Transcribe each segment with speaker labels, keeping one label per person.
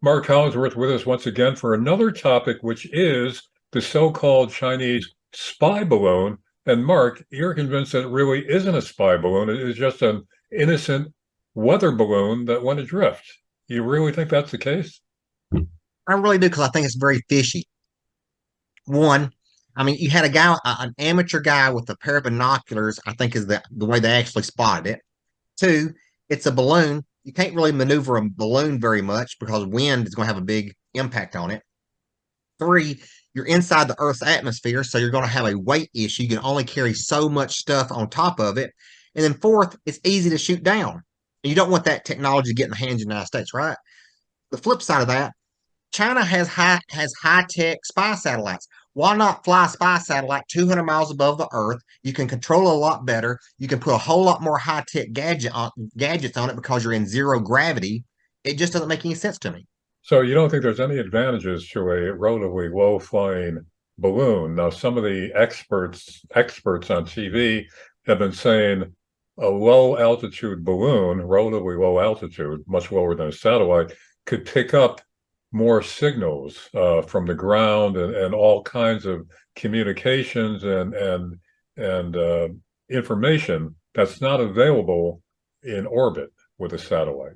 Speaker 1: Mark Collinsworth with us once again for another topic, which is the so-called Chinese spy balloon. And Mark, you're convinced that it really isn't a spy balloon. It is just an innocent weather balloon that went adrift. You really think that's the case?
Speaker 2: I really do because I think it's very fishy. One, I mean, you had a guy, an amateur guy with a pair of binoculars, I think is the way they actually spotted it. Two, it's a balloon. You can't really maneuver a balloon very much because wind is going to have a big impact on it. Three, you're inside the Earth's atmosphere, so you're going to have a weight issue. You can only carry so much stuff on top of it. And then fourth, it's easy to shoot down. And you don't want that technology to get in the hands of the United States, right? The flip side of that, China has high tech spy satellites. Why not fly a spy satellite 200 miles above the Earth? You can control it a lot better. You can put a whole lot more high tech gadgets on it because you're in zero gravity. It just doesn't make any sense to me.
Speaker 1: So you don't think there's any advantages to a relatively low-flying balloon? Now, some of the experts on TV have been saying a low altitude balloon, relatively low altitude, much lower than a satellite, could pick up more signals from the ground and all kinds of communications and information that's not available in orbit with a satellite.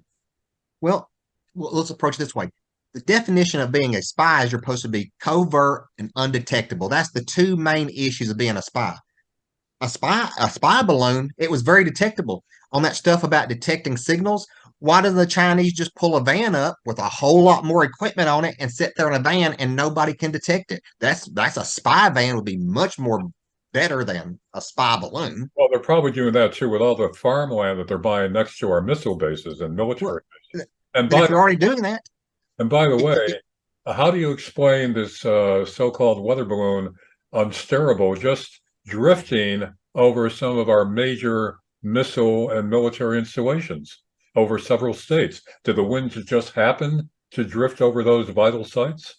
Speaker 2: Well, let's approach it this way. The definition of being a spy is you're supposed to be covert and undetectable. That's the two main issues of being a spy. A spy balloon, it was very detectable. On that stuff about detecting signals, why do the Chinese just pull a van up with a whole lot more equipment on it and sit there in a van and nobody can detect it? That's a spy van would be much more better than a spy balloon.
Speaker 1: Well, they're probably doing that too with all the farmland that they're buying next to our missile bases and
Speaker 2: Well,
Speaker 1: military bases. And
Speaker 2: then
Speaker 1: by
Speaker 2: if you're already doing that,
Speaker 1: and by the
Speaker 2: it,
Speaker 1: way,
Speaker 2: it,
Speaker 1: how do you explain this so-called weather balloon unsteerable, just drifting over some of our major missile and military installations over several states? Did the winds just happen to drift over those vital sites?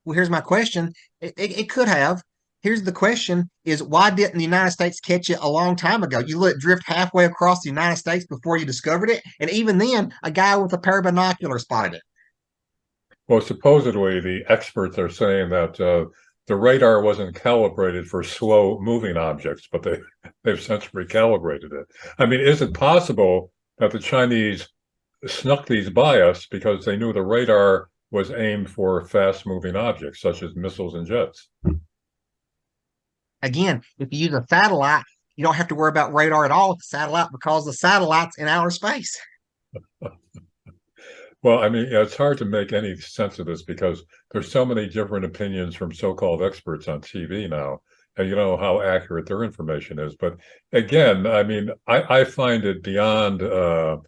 Speaker 2: well, here's my question. It could have. Here's the question is why didn't the United States catch it a long time ago? You let it drift halfway across the United States before you discovered it. And even then, a guy with a pair of binoculars spotted it.
Speaker 1: Well, supposedly the experts are saying that the radar wasn't calibrated for slow moving objects, but they've since recalibrated it. I mean, is it possible that the Chinese snuck these by us because they knew the radar was aimed for fast moving objects such as missiles and jets?
Speaker 2: Again, if you use a satellite, you don't have to worry about radar at all with the satellite because the satellite's in outer space.
Speaker 1: Well, I mean, yeah, it's hard to make any sense of this because there's so many different opinions from so-called experts on TV now, and you know how accurate their information is. But again, I mean, I find it beyond uh,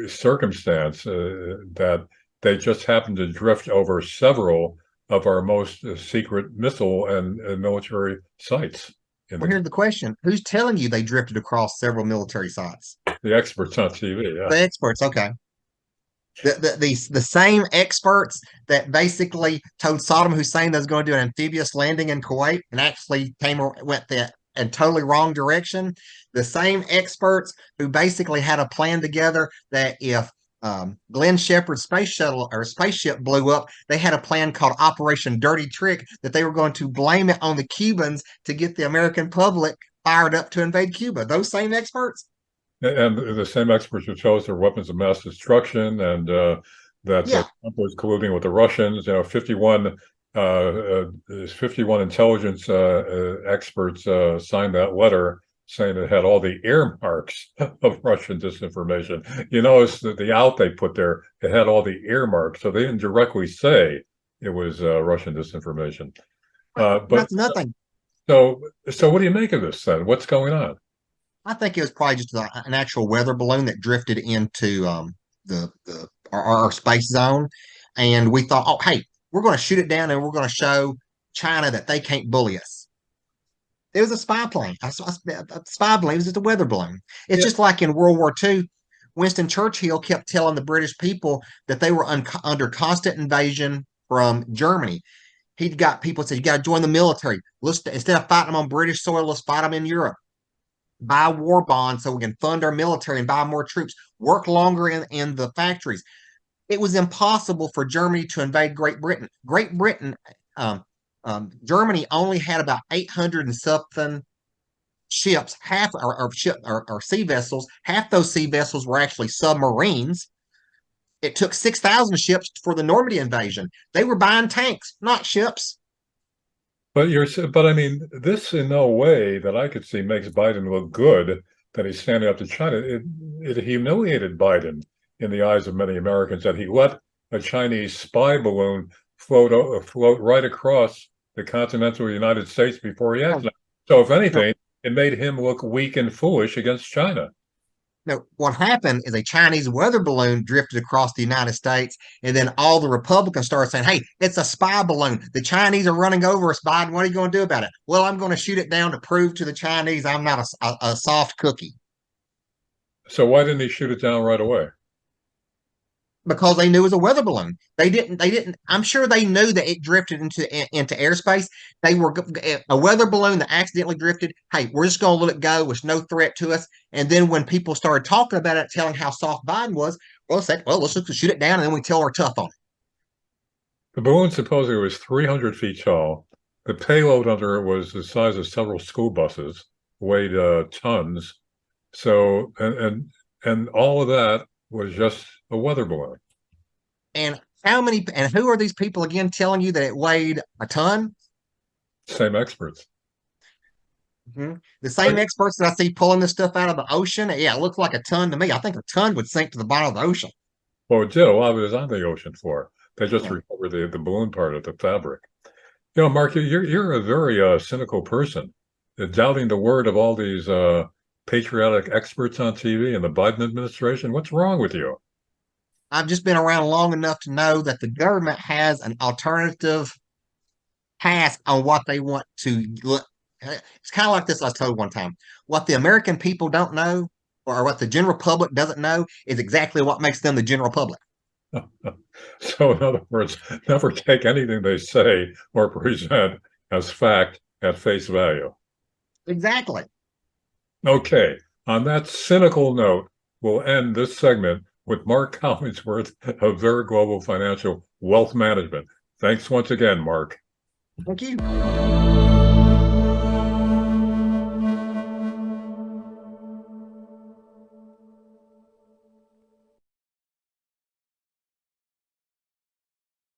Speaker 1: circumstance that they just happen to drift over several of our most secret missile and military sites in
Speaker 2: Well, here's the question. Who's telling you they drifted across several military sites?
Speaker 1: the experts on TV. Yeah.
Speaker 2: The experts, okay. The same experts that basically told Saddam Hussein they was going to do an amphibious landing in Kuwait and actually went the and totally wrong direction. The same experts who basically had a plan together that if Glenn Shepard's space shuttle or spaceship blew up, they had a plan called Operation Dirty Trick that they were going to blame it on the Cubans to get the American public fired up to invade Cuba. Those same experts.
Speaker 1: And the same experts who chose their weapons of mass destruction and that
Speaker 2: Yeah,
Speaker 1: Trump was colluding with the Russians. You know, 51 intelligence experts signed that letter saying it had all the earmarks of Russian disinformation. You notice that the out they put there, it had all the earmarks. So they didn't directly say it was Russian disinformation. But
Speaker 2: that's nothing.
Speaker 1: so what do you make of this then? What's going on?
Speaker 2: I think it was probably just an actual weather balloon that drifted into our space zone, and we thought, oh, hey, we're going to shoot it down and we're going to show China that they can't bully us. It was a spy plane, a spy balloon. It was just a weather balloon. It's
Speaker 1: Yeah.
Speaker 2: just like in World War II, Winston Churchill kept telling the British people that they were under constant invasion from Germany. He'd got people said, you got to join the military. Instead of fighting them on British soil, let's fight them in Europe, buy war bonds so we can fund our military and buy more troops. work longer in the factories. It was impossible for Germany to invade Great Britain. Great Britain, Germany only had about 800 and something ships, half or sea vessels. Half those sea vessels were actually submarines. It took 6,000 ships for the Normandy invasion. They were buying tanks, not ships.
Speaker 1: But I mean, this in no way that I could see makes Biden look good that he's standing up to China. It humiliated Biden in the eyes of many Americans that he let a Chinese spy balloon float right across the continental United States before he acted. So, if
Speaker 2: No,
Speaker 1: anything, it made him look weak and foolish against China.
Speaker 2: no. What happened is a Chinese weather balloon drifted across the United States, and then all the Republicans started saying, "Hey, it's a spy balloon. The Chinese are running over us, Biden. What are you going to do about it?" Well, I'm going to shoot it down to prove to the Chinese I'm not a soft cookie.
Speaker 1: So why didn't he shoot it down right away?
Speaker 2: Because they knew it was a weather balloon. They didn't. I'm sure they knew that it drifted into airspace. They were a weather balloon that accidentally drifted. Hey, we're just going to let it go. It's no threat to us. And then when people started talking about it, telling how soft Biden was, well, said, well, let's just shoot it down, and then we tell we're tough on it.
Speaker 1: The balloon supposedly was 300 feet tall. The payload under it was the size of several school buses, weighed tons. So, and all of that was just a weather balloon.
Speaker 2: And who are these people again telling you that it weighed a ton?
Speaker 1: Same experts.
Speaker 2: Mm-hmm. The same experts that I see pulling this stuff out of the ocean. Yeah, it looks like a ton to me. I think a ton would sink to the bottom of the ocean.
Speaker 1: Well, it did. A lot of it is on the ocean floor. They just
Speaker 2: Yeah.
Speaker 1: recovered the balloon part of the fabric. Mark, you're a very cynical person, doubting the word of all these patriotic experts on TV and the Biden administration. What's wrong with you?
Speaker 2: I've just been around long enough to know that the government has an alternative task on what they want to look. It's kind of like this I was told one time. What the American people don't know, or what the general public doesn't know, is exactly what makes them the general public.
Speaker 1: So, in other words, never take anything they say or present as fact at face value.
Speaker 2: Exactly.
Speaker 1: Okay, on that cynical note, we'll end this segment with Mark Collinsworth of Vere Global Financial Wealth Management. Thanks once again, Mark.
Speaker 2: Thank you.